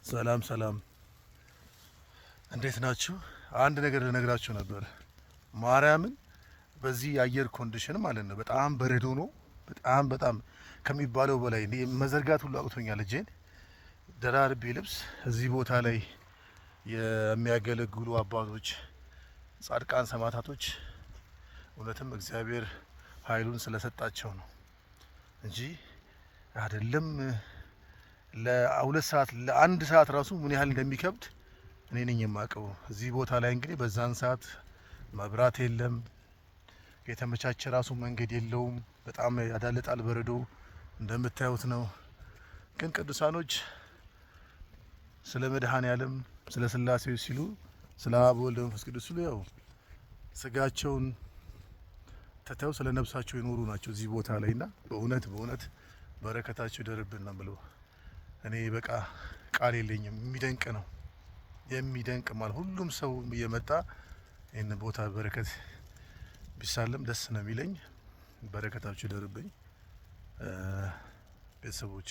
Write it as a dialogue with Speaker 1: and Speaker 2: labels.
Speaker 1: ሰላም ሰላም፣ እንዴት ናችሁ? አንድ ነገር ልነግራችሁ ነበር። ማርያምን በዚህ የአየር ኮንዲሽን ማለት ነው በጣም በረዶ ነው። በጣም ከሚባለው በላይ እኔ መዘርጋት ሁሉ አቅቶኛል። እጄን ደራርቤ ልብስ እዚህ ቦታ ላይ የሚያገለግሉ አባቶች፣ ጻድቃን፣ ሰማዕታቶች እውነትም እግዚአብሔር ኃይሉን ስለሰጣቸው ነው እንጂ አይደለም ለሁለት ሰዓት ለአንድ ሰዓት ራሱ ምን ያህል እንደሚከብድ እኔ ነኝ የማውቀው። እዚህ ቦታ ላይ እንግዲህ በዛን ሰዓት መብራት የለም፣ የተመቻቸ ራሱ መንገድ የለውም። በጣም ያዳልጣል በረዶ እንደምታዩት ነው። ግን ቅዱሳኖች ስለ መድኃኔዓለም ስለ ሥላሴ ሲሉ ስለ አብ ወልድ መንፈስ ቅዱስ ሲሉ ያው ስጋቸውን ትተው ስለ ነፍሳቸው የኖሩ ናቸው እዚህ ቦታ ላይና በእውነት በረከታቸው ይደርብን ነው ብለው እኔ በቃ ቃል የለኝም። የሚደንቅ ማለት ሁሉም ሰው እየመጣ ይህን ቦታ በረከት ቢሳለም ደስ ነው የሚለኝ። በረከታችሁ ይደርብኝ ቤተሰቦቼ።